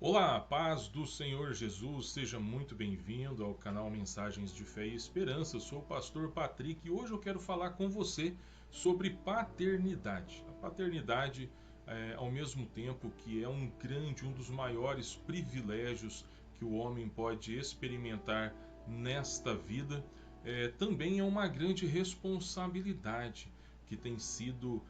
Olá, paz do Senhor Jesus, seja muito bem-vindo ao canal Mensagens de Fé e Esperança. Eu sou o pastor Patrick e hoje eu quero falar com você sobre paternidade. A paternidade, ao mesmo tempo que é um dos maiores privilégios que o homem pode experimentar nesta vida, também é uma grande responsabilidade que tem sido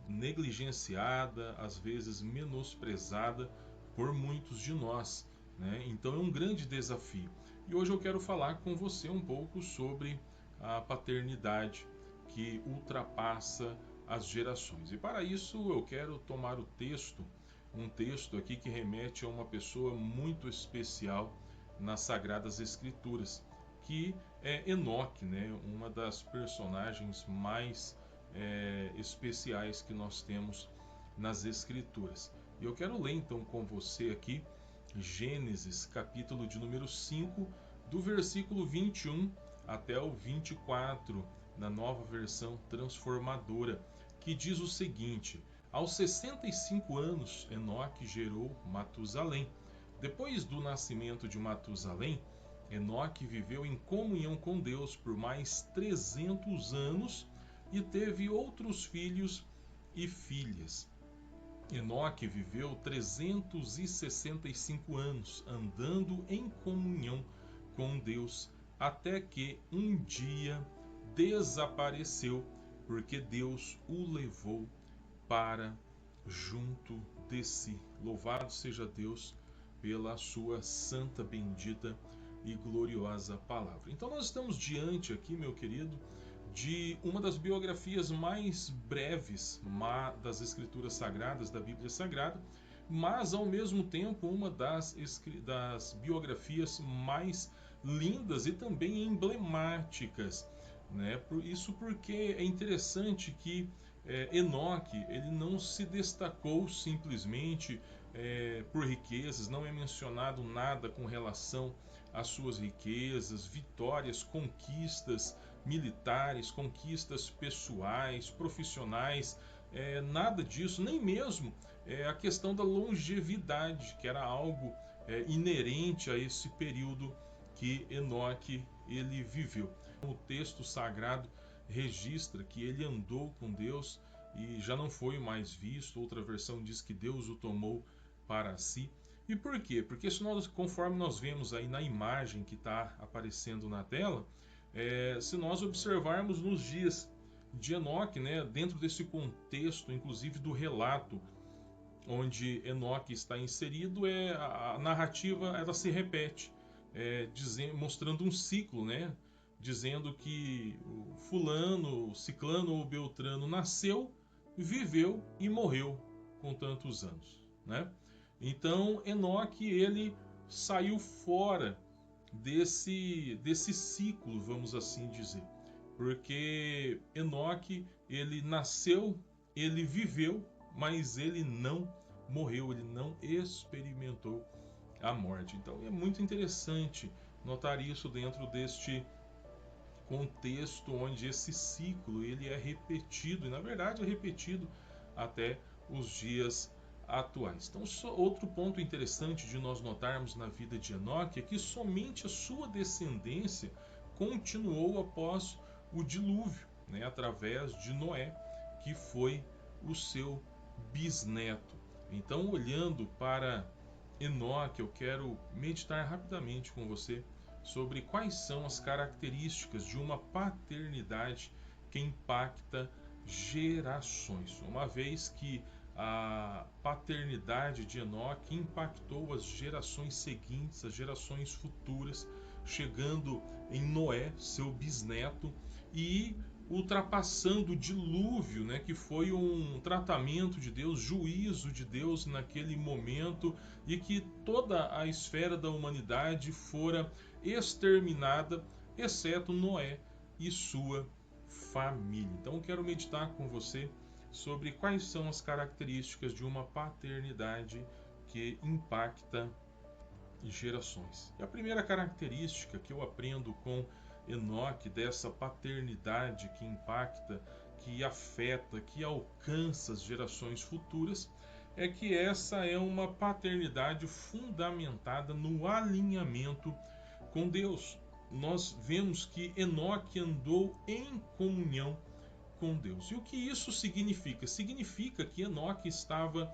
negligenciada, às vezes menosprezada por muitos de nós, né? Então é um grande desafio. E hoje eu quero falar com você um pouco sobre a paternidade que ultrapassa as gerações. E para isso eu quero tomar um texto aqui que remete a uma pessoa muito especial nas Sagradas Escrituras, que é Enoque, né? Uma das personagens mais especiais que nós temos nas Escrituras. E eu quero ler então com você aqui Gênesis, capítulo de número 5, do versículo 21 até o 24, na nova versão transformadora, que diz o seguinte: Aos 65 anos, Enoque gerou Matusalém. Depois do nascimento de Matusalém, Enoque viveu em comunhão com Deus por mais 300 anos e teve outros filhos e filhas. Enoque viveu 365 anos andando em comunhão com Deus, até que um dia desapareceu, porque Deus o levou para junto de si. Louvado seja Deus pela sua santa, bendita e gloriosa palavra. Então nós estamos diante aqui, meu querido, de uma das biografias mais breves das Escrituras Sagradas, da Bíblia Sagrada, mas ao mesmo tempo uma das biografias mais lindas e também emblemáticas, né? Isso porque é interessante que Enoque ele não se destacou simplesmente por riquezas, não é mencionado nada com relação às suas riquezas, vitórias, conquistas militares, conquistas pessoais, profissionais, nada disso, nem mesmo a questão da longevidade, que era algo inerente a esse período que Enoque ele viveu. O texto sagrado registra que ele andou com Deus e já não foi mais visto. Outra versão diz que Deus o tomou para si. E por quê? Porque conforme nós vemos aí na imagem que está aparecendo na tela, se nós observarmos nos dias de Enoque, né, dentro desse contexto, inclusive do relato onde Enoque está inserido, a narrativa ela se repete, mostrando um ciclo, né, dizendo que o fulano, o ciclano ou beltrano nasceu, viveu e morreu com tantos anos, né? Então Enoque ele saiu fora desse ciclo, vamos assim dizer, porque Enoque ele nasceu, ele viveu, mas ele não morreu, ele não experimentou a morte. Então é muito interessante notar isso dentro deste contexto onde esse ciclo ele é repetido, e na verdade é repetido até os dias atuais. Então, outro ponto interessante de nós notarmos na vida de Enoque é que somente a sua descendência continuou após o dilúvio, né, através de Noé, que foi o seu bisneto. Então, olhando para Enoque, eu quero meditar rapidamente com você sobre quais são as características de uma paternidade que impacta gerações, uma vez que a paternidade de Enoque impactou as gerações seguintes, as gerações futuras, chegando em Noé, seu bisneto, e ultrapassando o dilúvio, né, que foi um tratamento de Deus, juízo de Deus naquele momento, e que toda a esfera da humanidade fora exterminada, exceto Noé e sua família. Então eu quero meditar com você sobre quais são as características de uma paternidade que impacta gerações. E a primeira característica que eu aprendo com Enoque dessa paternidade que impacta, que afeta, que alcança as gerações futuras, é que essa é uma paternidade fundamentada no alinhamento com Deus. Nós vemos que Enoque andou em comunhão com Deus. E o que isso significa? Significa que Enoque estava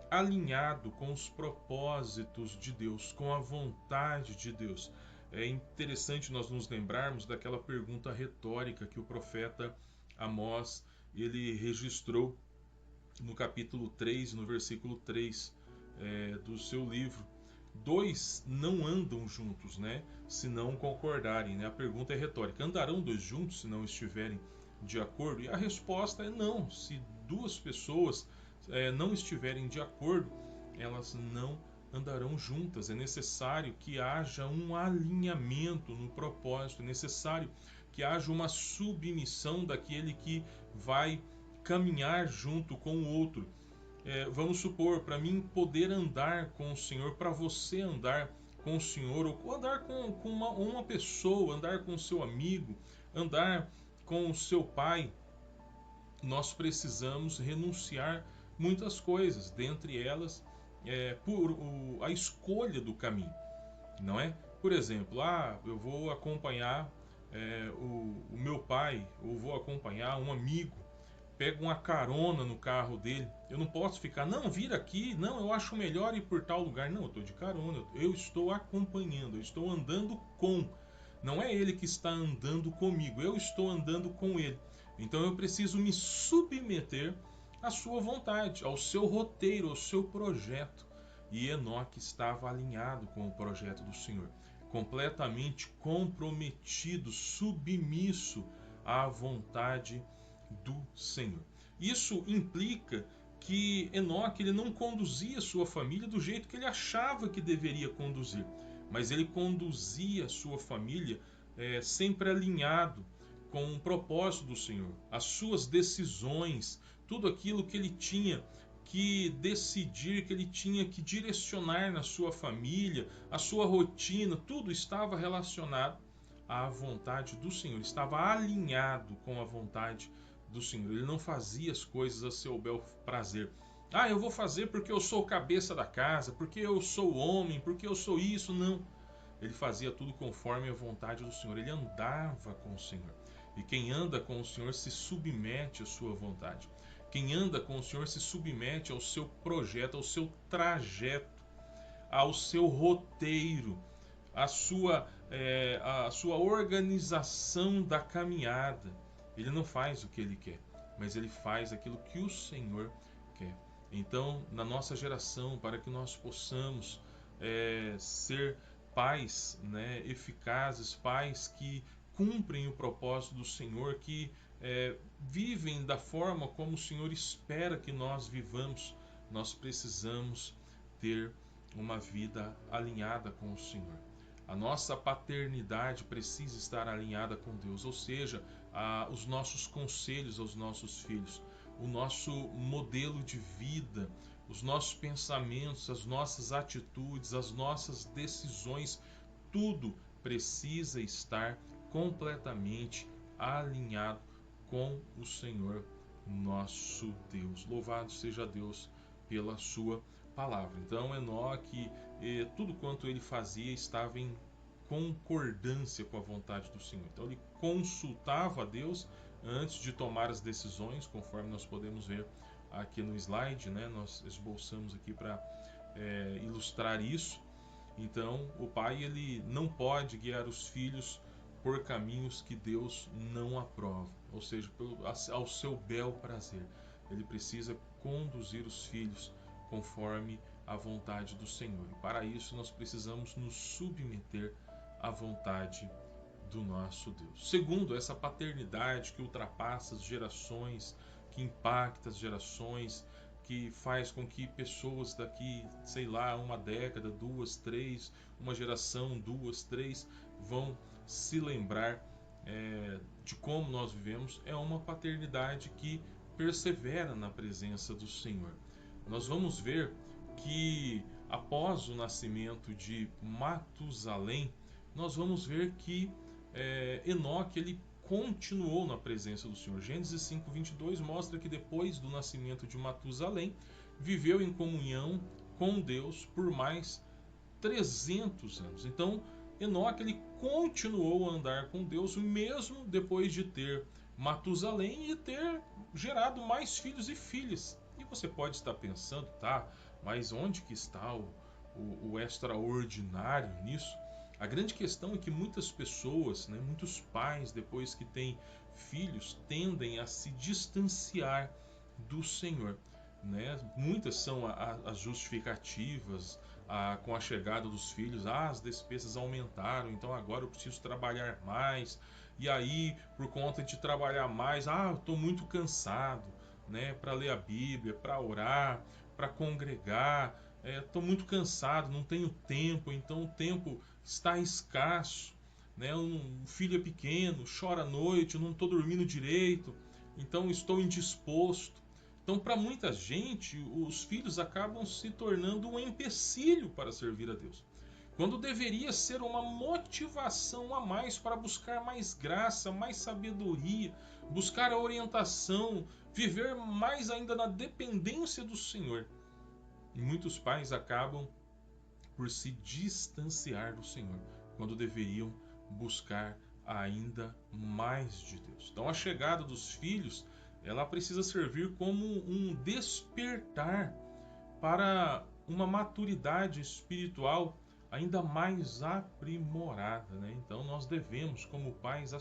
alinhado com os propósitos de Deus, com a vontade de Deus. É interessante nós nos lembrarmos daquela pergunta retórica que o profeta Amós ele registrou no capítulo 3, no versículo 3 do seu livro. Dois não andam juntos, né? Se não concordarem, né? A pergunta é retórica. Andarão dois juntos se não estiverem de acordo? E a resposta é não. Se duas pessoas não estiverem de acordo, elas não andarão juntas. É necessário que haja um alinhamento no propósito. É necessário que haja uma submissão daquele que vai caminhar junto com o outro. Vamos supor, para mim poder andar com o Senhor, para você andar com o Senhor, ou andar com uma pessoa, andar com o seu amigo, andar com o seu pai, nós precisamos renunciar muitas coisas, dentre elas a escolha do caminho, não é? Por exemplo, eu vou acompanhar o meu pai, ou vou acompanhar um amigo, pego uma carona no carro dele, eu não posso ficar, não, vira aqui, não, eu acho melhor ir por tal lugar. Não, eu estou de carona, eu estou acompanhando, eu estou andando com. Não é ele que está andando comigo, eu estou andando com ele. Então eu preciso me submeter à sua vontade, ao seu roteiro, ao seu projeto. E Enoque estava alinhado com o projeto do Senhor, completamente comprometido, submisso à vontade do Senhor. Isso implica que Enoque ele não conduzia sua família do jeito que ele achava que deveria conduzir, mas ele conduzia sua família sempre alinhado com o propósito do Senhor, as suas decisões, tudo aquilo que ele tinha que decidir, que ele tinha que direcionar na sua família, a sua rotina, tudo estava relacionado à vontade do Senhor, estava alinhado com a vontade do Senhor. Ele não fazia as coisas a seu bel prazer. Eu vou fazer porque eu sou o cabeça da casa, porque eu sou o homem, porque eu sou isso. Não. Ele fazia tudo conforme a vontade do Senhor. Ele andava com o Senhor. E quem anda com o Senhor se submete à sua vontade. Quem anda com o Senhor se submete ao seu projeto, ao seu trajeto, ao seu roteiro, à sua organização da caminhada. Ele não faz o que ele quer, mas ele faz aquilo que o Senhor quer. Então, na nossa geração, para que nós possamos ser pais, né, eficazes, pais que cumprem o propósito do Senhor, que vivem da forma como o Senhor espera que nós vivamos, nós precisamos ter uma vida alinhada com o Senhor. A nossa paternidade precisa estar alinhada com Deus, ou seja, os nossos conselhos aos nossos filhos, o nosso modelo de vida, os nossos pensamentos, as nossas atitudes, as nossas decisões, tudo precisa estar completamente alinhado com o Senhor nosso Deus. Louvado seja Deus pela sua palavra. Então Enoque, tudo quanto ele fazia estava em concordância com a vontade do Senhor. Então ele consultava a Deus antes de tomar as decisões, conforme nós podemos ver aqui no slide, né? Nós esboçamos aqui para ilustrar isso. Então o pai ele não pode guiar os filhos por caminhos que Deus não aprova, ou seja, ao seu bel prazer. Ele precisa conduzir os filhos conforme a vontade do Senhor. E para isso nós precisamos nos submeter à vontade do nosso Deus. Segundo, essa paternidade que ultrapassa as gerações, que impacta as gerações, que faz com que pessoas daqui, sei lá, uma década, duas, três, uma geração, duas, três, vão se lembrar de como nós vivemos, é uma paternidade que persevera na presença do Senhor. Nós vamos ver que após o nascimento de Matusalém, nós vamos ver que Enoque ele continuou na presença do Senhor. Gênesis 5:22 mostra que depois do nascimento de Matusalém, viveu em comunhão com Deus por mais 300 anos. Então, Enoque ele continuou a andar com Deus mesmo depois de ter Matusalém e ter gerado mais filhos e filhas. E você pode estar pensando, tá, mas onde que está o extraordinário nisso? A grande questão é que muitas pessoas, né, muitos pais, depois que têm filhos, tendem a se distanciar do Senhor. Né? Muitas são as justificativas com a chegada dos filhos. As despesas aumentaram, então agora eu preciso trabalhar mais. E aí, por conta de trabalhar mais, eu estou muito cansado, né? Para ler a Bíblia, para orar, para congregar. Estou muito cansado, não tenho tempo, então o tempo está escasso. Né? Um filho é pequeno, chora à noite, eu não estou dormindo direito, então estou indisposto. Então, para muita gente, os filhos acabam se tornando um empecilho para servir a Deus, quando deveria ser uma motivação a mais para buscar mais graça, mais sabedoria, buscar a orientação, viver mais ainda na dependência do Senhor. E muitos pais acabam por se distanciar do Senhor, quando deveriam buscar ainda mais de Deus. Então, a chegada dos filhos, ela precisa servir como um despertar para uma maturidade espiritual ainda mais aprimorada, né? Então nós devemos, como pais,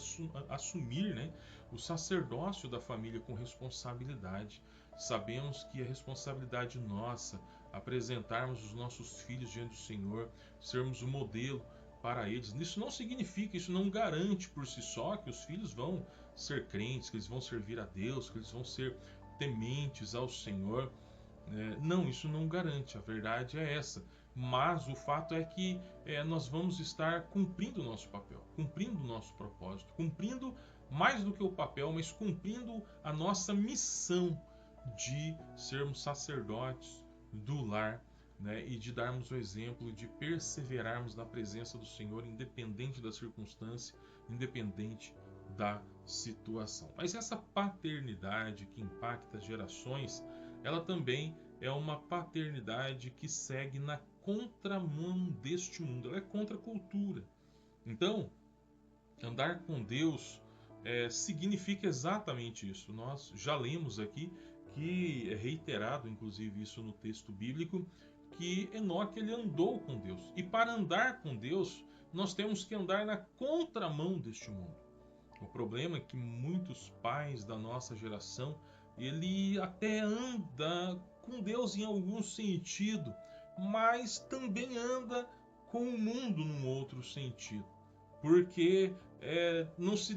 assumir, né, o sacerdócio da família com responsabilidade. Sabemos que é responsabilidade nossa apresentarmos os nossos filhos diante do Senhor, sermos o modelo para eles. Isso não significa, isso não garante por si só que os filhos vão ser crentes, que eles vão servir a Deus, que eles vão ser tementes ao Senhor. Não, isso não garante, a verdade é essa. Mas o fato é que nós vamos estar cumprindo o nosso papel, cumprindo o nosso propósito, cumprindo mais do que o papel, mas cumprindo a nossa missão de sermos sacerdotes do lar, né, e de darmos o exemplo de perseverarmos na presença do Senhor, independente da circunstância, independente da situação. Mas essa paternidade que impacta gerações, ela também é uma paternidade que segue na contramão deste mundo, ela é contra a cultura. Então, andar com Deus significa exatamente isso. Nós já lemos aqui que é reiterado, inclusive, isso no texto bíblico, que Enoque ele andou com Deus. E para andar com Deus, nós temos que andar na contramão deste mundo. O problema é que muitos pais da nossa geração, ele até anda com Deus em algum sentido, mas também anda com o mundo num outro sentido, porque não se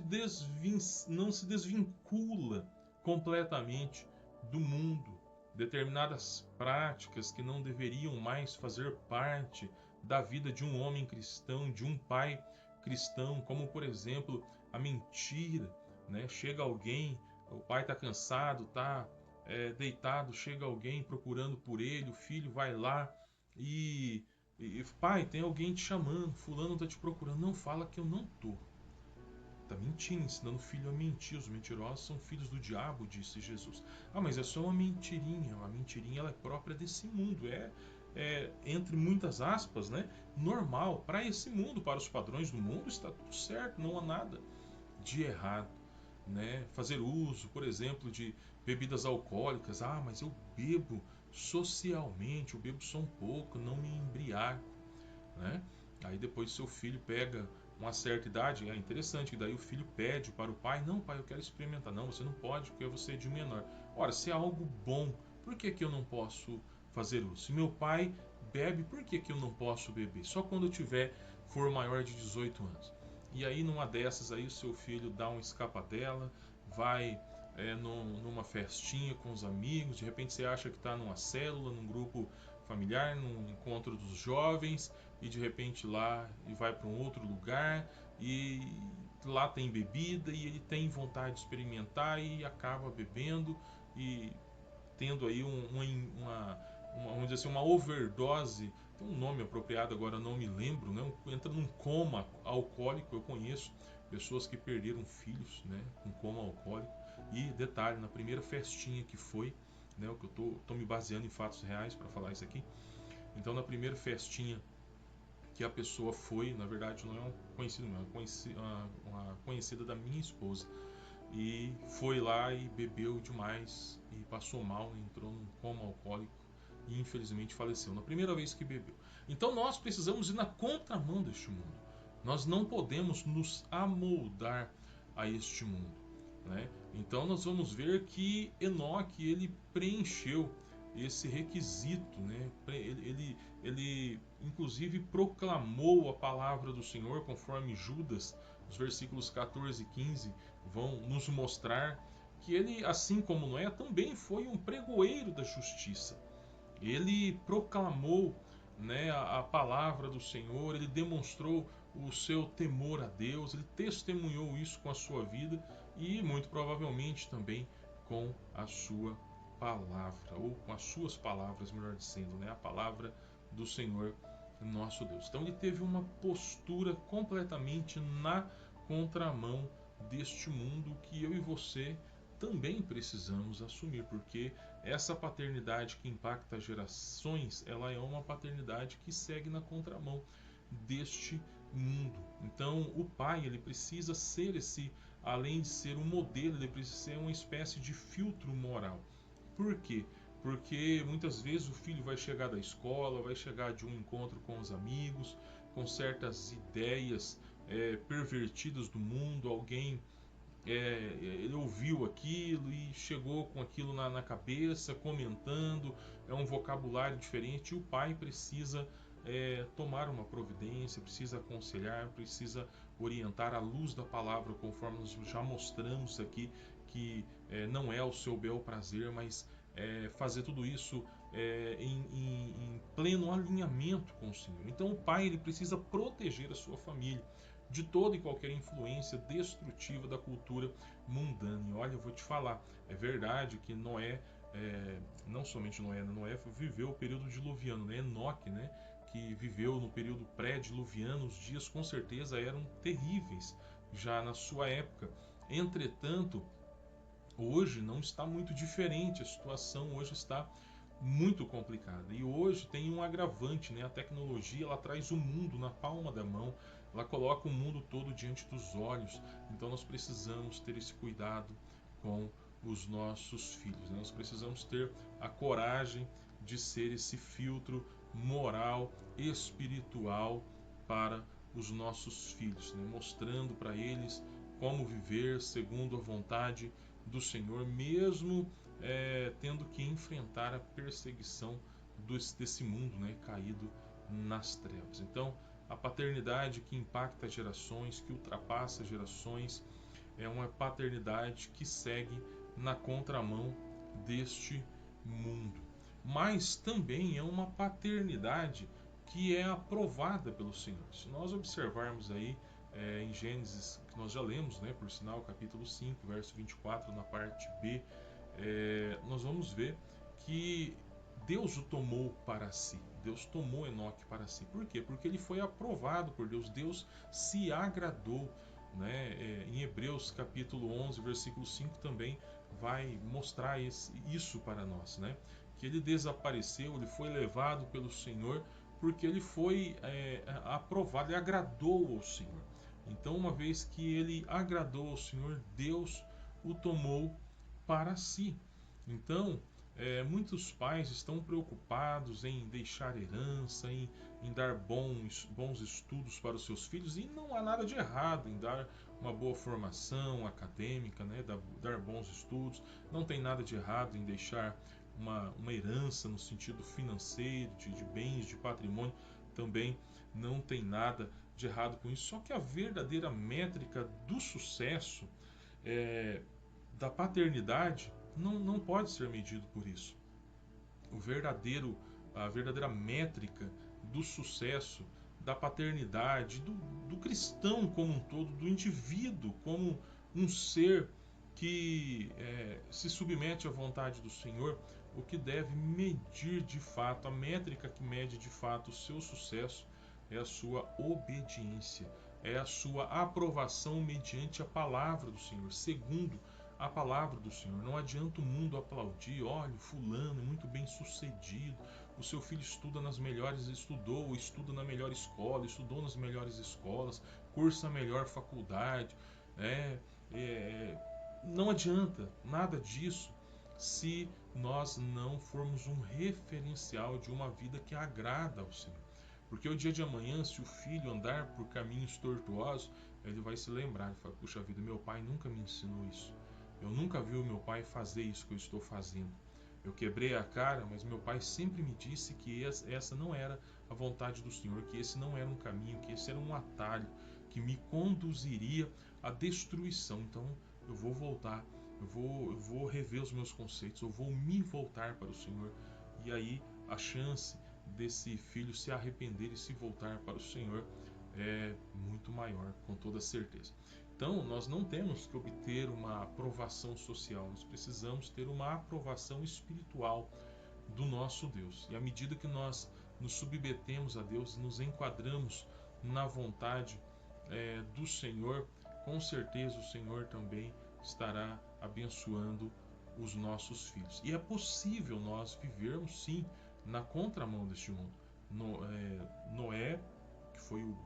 desvincula completamente do mundo. Determinadas práticas que não deveriam mais fazer parte da vida de um homem cristão, de um pai cristão, como por exemplo a mentira, né? Chega alguém, o pai está cansado, está deitado, chega alguém procurando por ele, o filho vai lá e pai, tem alguém te chamando, fulano está te procurando. Não, fala que eu não tô. Está mentindo, ensinando o filho a mentir. Os mentirosos são filhos do diabo, disse Jesus. Mas é só uma mentirinha. A mentirinha ela é própria desse mundo. Entre muitas aspas, né, normal. Para esse mundo, para os padrões do mundo, está tudo certo. Não há nada de errado. Né? Fazer uso, por exemplo, de bebidas alcoólicas. Mas eu bebo socialmente, eu bebo só um pouco, não me embriago. Né? Aí depois seu filho pega uma certa idade, é interessante que daí o filho pede para o pai, não pai, eu quero experimentar. Não, você não pode porque você é de menor. Ora, se é algo bom, por que eu não posso fazer uso? Se meu pai bebe, por que eu não posso beber? Só quando eu for maior de 18 anos. E aí numa dessas aí o seu filho dá uma escapadela, vai numa festinha com os amigos, de repente você acha que está numa célula, num grupo familiar, num encontro dos jovens, e de repente lá e vai para um outro lugar e lá tem bebida e ele tem vontade de experimentar e acaba bebendo e tendo aí vamos dizer assim, uma overdose. Tem um nome apropriado, agora não me lembro, né? Entra num coma alcoólico. Eu conheço pessoas que perderam filhos, né, com coma alcoólico. E detalhe, na primeira festinha que foi, né? O que eu tô me baseando em fatos reais para falar isso aqui. Então, na primeira festinha que a pessoa foi, na verdade não é um conhecido meu, é uma conhecida da minha esposa, e foi lá e bebeu demais e passou mal, entrou num coma alcoólico e infelizmente faleceu na primeira vez que bebeu. Então nós precisamos ir na contramão deste mundo. Nós não podemos nos amoldar a este mundo, né? Então nós vamos ver que Enoque ele preencheu esse requisito, né? Ele inclusive proclamou a palavra do Senhor, conforme Judas, os versículos 14 e 15 vão nos mostrar que ele, assim como Noé, também foi um pregoeiro da justiça. Ele proclamou, né, a palavra do Senhor, ele demonstrou o seu temor a Deus, ele testemunhou isso com a sua vida e muito provavelmente também com a sua palavra, ou com as suas palavras, melhor dizendo, né, a palavra do Senhor nosso Deus. Então ele teve uma postura completamente na contramão deste mundo que eu e você também precisamos assumir, porque essa paternidade que impacta gerações, ela é uma paternidade que segue na contramão deste mundo. Então, o pai, ele precisa ser esse, além de ser um modelo, ele precisa ser uma espécie de filtro moral. Por quê? Porque muitas vezes o filho vai chegar da escola, vai chegar de um encontro com os amigos, com certas ideias pervertidas do mundo, alguém ele ouviu aquilo e chegou com aquilo na cabeça, comentando, é um vocabulário diferente, e o pai precisa tomar uma providência, precisa aconselhar, precisa orientar à luz da palavra, conforme nós já mostramos aqui, que não é o seu bel prazer, mas fazer tudo isso em pleno alinhamento com o Senhor. Então o pai ele precisa proteger a sua família de toda e qualquer influência destrutiva da cultura mundana. E olha, eu vou te falar, é verdade que Noé, não somente Noé, né? Noé viveu o período diluviano, né? Enoque, né? Que viveu no período pré-diluviano, os dias com certeza eram terríveis já na sua época. Entretanto, hoje não está muito diferente, a situação hoje está muito complicada. E hoje tem um agravante, né? A tecnologia ela traz o mundo na palma da mão, ela coloca o mundo todo diante dos olhos. Então nós precisamos ter esse cuidado com os nossos filhos, né? Nós precisamos ter a coragem de ser esse filtro moral, espiritual para os nossos filhos, né? Mostrando para eles como viver segundo a vontade do Senhor, mesmo tendo que enfrentar a perseguição desse mundo, né, caído nas trevas. Então, a paternidade que impacta gerações, que ultrapassa gerações, é uma paternidade que segue na contramão deste mundo. Mas também é uma paternidade que é aprovada pelo Senhor. Se nós observarmos aí em Gênesis, que nós já lemos, né, por sinal, capítulo 5, verso 24, na parte B, nós vamos ver que Deus o tomou para si. Deus tomou Enoque para si. Por quê? Porque ele foi aprovado por Deus. Deus se agradou, né? Em Hebreus capítulo 11, versículo 5 também vai mostrar isso para nós, né? Que ele desapareceu, ele foi levado pelo Senhor porque ele foi aprovado, ele agradou ao Senhor. Então, uma vez que ele agradou ao Senhor, Deus o tomou para si. Então, muitos pais estão preocupados em deixar herança, em dar bons estudos para os seus filhos, e não há nada de errado em dar uma boa formação acadêmica, né, dar bons estudos, não tem nada de errado em deixar uma herança no sentido financeiro, de bens, de patrimônio, também não tem nada de errado com isso. Só que a verdadeira métrica do sucesso da paternidade não pode ser medido por isso. A verdadeira métrica do sucesso da paternidade, do cristão como um todo, do indivíduo como um ser que se submete à vontade do Senhor, o que deve medir de fato, a métrica que mede de fato o seu sucesso é a sua obediência, é a sua aprovação mediante a palavra do Senhor, segundo a palavra do Senhor. Não adianta o mundo aplaudir, olha, fulano é muito bem sucedido, o seu filho estuda nas melhores, estuda na melhor escola, estudou nas melhores escolas, cursa a melhor faculdade. É, não adianta nada disso se nós não formos um referencial de uma vida que agrada ao Senhor. Porque o dia de amanhã, se o filho andar por caminhos tortuosos, ele vai se lembrar e falar, puxa vida, meu pai nunca me ensinou isso. Eu nunca vi o meu pai fazer isso que eu estou fazendo. Eu quebrei a cara, mas meu pai sempre me disse que essa não era a vontade do Senhor, que esse não era um caminho, que esse era um atalho que me conduziria à destruição. Então eu vou voltar, eu vou rever os meus conceitos, eu vou me voltar para o Senhor. E aí a chance desse filho se arrepender e se voltar para o Senhor é muito maior, com toda certeza. Então, nós não temos que obter uma aprovação social, nós precisamos ter uma aprovação espiritual do nosso Deus. E à medida que nós nos submetemos a Deus, nos enquadramos na vontade do Senhor, com certeza o Senhor também estará abençoando os nossos filhos. E é possível nós vivermos, sim, na contramão deste mundo. Noé, que foi o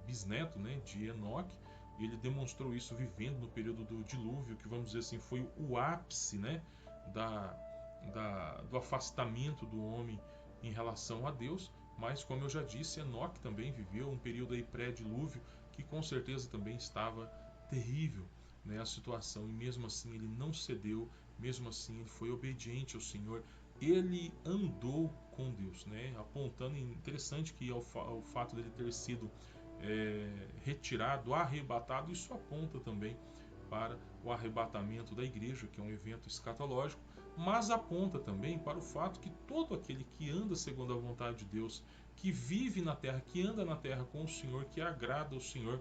bisneto, né, de Enoque, ele demonstrou isso vivendo no período do dilúvio, que vamos dizer assim, foi o ápice, né, do afastamento do homem em relação a Deus. Mas, como eu já disse, Enoque também viveu um período aí pré-dilúvio que com certeza também estava terrível, né, a situação, e mesmo assim ele não cedeu, mesmo assim ele foi obediente ao Senhor, ele andou com Deus, né, apontando, interessante que ao fato dele ter sido retirado, arrebatado, isso aponta também para o arrebatamento da igreja, que é um evento escatológico, mas aponta também para o fato que todo aquele que anda segundo a vontade de Deus, que vive na terra, que anda na terra com o Senhor, que agrada ao Senhor,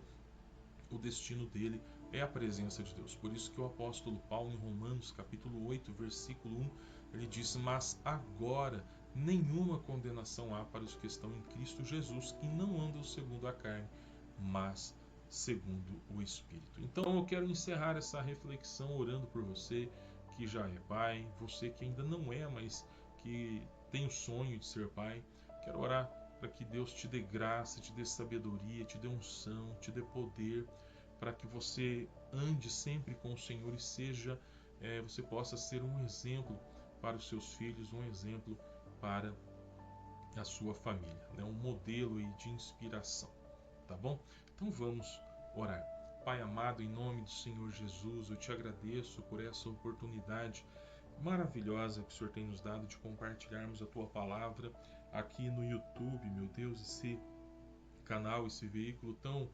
o destino dele é a presença de Deus. Por isso que o apóstolo Paulo, em Romanos capítulo 8, versículo 1, ele diz, mas agora nenhuma condenação há para os que estão em Cristo Jesus, que não andam segundo a carne, mas segundo o Espírito. Então eu quero encerrar essa reflexão orando por você que já é pai, você que ainda não é, mas que tem o sonho de ser pai. Quero orar para que Deus te dê graça, te dê sabedoria, te dê unção, te dê poder, para que você ande sempre com o Senhor e você possa ser um exemplo para os seus filhos, um exemplo para a sua família, né? Um modelo de inspiração, tá bom? Então vamos orar. Pai amado, em nome do Senhor Jesus, eu te agradeço por essa oportunidade maravilhosa que o Senhor tem nos dado de compartilharmos a tua palavra aqui no YouTube, meu Deus, esse canal, esse veículo tão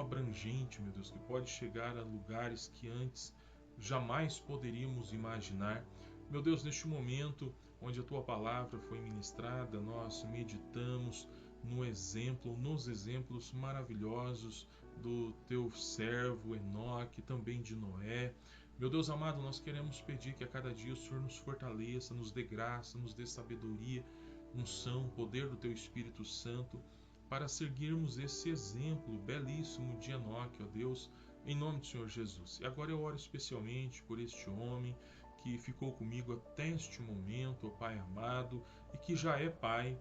abrangente, meu Deus, que pode chegar a lugares que antes jamais poderíamos imaginar. Meu Deus, neste momento onde a tua palavra foi ministrada, nós meditamos nos exemplos maravilhosos do teu servo Enoque, também de Noé. Meu Deus amado, nós queremos pedir que a cada dia o Senhor nos fortaleça, nos dê graça, nos dê sabedoria, unção, poder do teu Espírito Santo, para seguirmos esse exemplo belíssimo de Enoque, ó Deus, em nome do Senhor Jesus. E agora eu oro especialmente por este homem que ficou comigo até este momento, ó Pai amado, e que já é pai,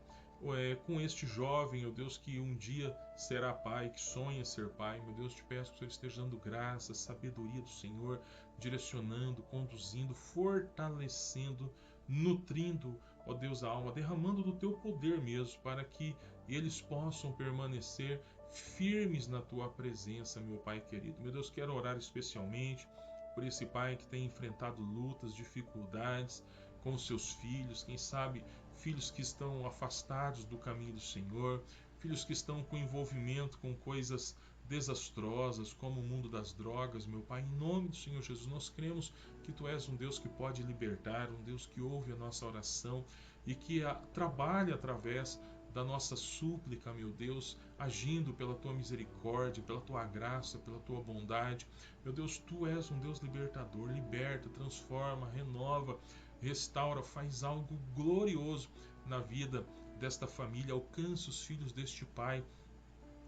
com este jovem, ó Deus, que um dia será pai, que sonha ser pai. Meu Deus, te peço que o Senhor esteja dando graça, sabedoria do Senhor, direcionando, conduzindo, fortalecendo, nutrindo, ó Deus, a alma, derramando do teu poder mesmo, para que eles possam permanecer firmes na tua presença, meu Pai querido. Meu Deus, quero orar especialmente por esse pai que tem enfrentado lutas, dificuldades com os seus filhos, quem sabe filhos que estão afastados do caminho do Senhor, filhos que estão com envolvimento com coisas desastrosas, como o mundo das drogas. Meu Pai, em nome do Senhor Jesus, nós cremos que Tu és um Deus que pode libertar, um Deus que ouve a nossa oração e que trabalha através da nossa súplica, meu Deus, agindo pela Tua misericórdia, pela Tua graça, pela Tua bondade. Meu Deus, Tu és um Deus libertador, liberta, transforma, renova, restaura, faz algo glorioso na vida desta família, alcança os filhos deste pai,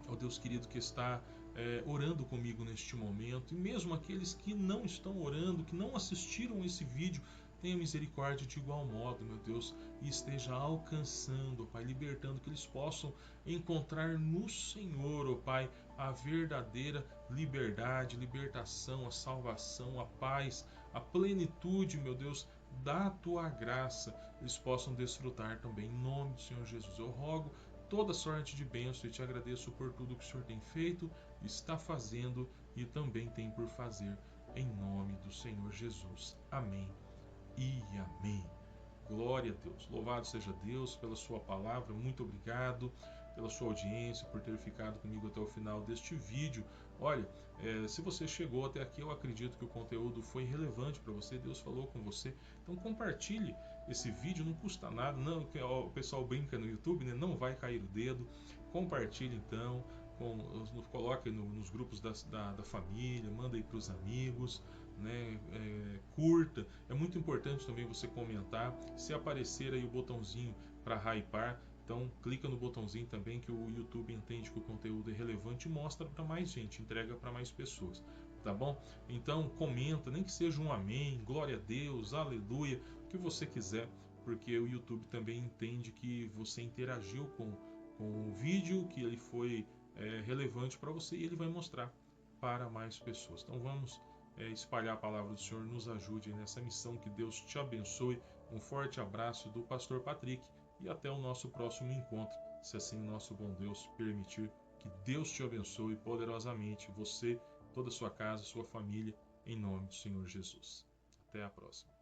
ó Deus querido, que está orando comigo neste momento, e mesmo aqueles que não estão orando, que não assistiram esse vídeo, tenha misericórdia de igual modo, meu Deus, e esteja alcançando, ó Pai, libertando, que eles possam encontrar no Senhor, ó Pai, a verdadeira liberdade, libertação, a salvação, a paz, a plenitude, meu Deus, da Tua graça, eles possam desfrutar também, em nome do Senhor Jesus. Eu rogo toda sorte de bênção e te agradeço por tudo que o Senhor tem feito, está fazendo e também tem por fazer, em nome do Senhor Jesus. Amém e amém. Glória a Deus. Louvado seja Deus pela sua palavra. Muito obrigado pela sua audiência, por ter ficado comigo até o final deste vídeo. Olha, se você chegou até aqui, eu acredito que o conteúdo foi relevante para você, Deus falou com você. Então compartilhe esse vídeo, não custa nada. Não, o pessoal brinca no YouTube, né? Não vai cair o dedo. Compartilhe então, coloque nos grupos da família, manda aí para os amigos, né? Curta. É muito importante também você comentar. Se aparecer aí o botãozinho para hypar, então clica no botãozinho também, que o YouTube entende que o conteúdo é relevante e mostra para mais gente, entrega para mais pessoas, tá bom? Então comenta, nem que seja um amém, glória a Deus, aleluia, o que você quiser, porque o YouTube também entende que você interagiu com o vídeo, que ele foi relevante para você, e ele vai mostrar para mais pessoas. Então vamos espalhar a palavra do Senhor, nos ajude nessa missão, que Deus te abençoe. Um forte abraço do pastor Patrick e até o nosso próximo encontro, se assim o nosso bom Deus permitir. Que Deus te abençoe poderosamente, você, toda a sua casa, sua família, em nome do Senhor Jesus. Até a próxima.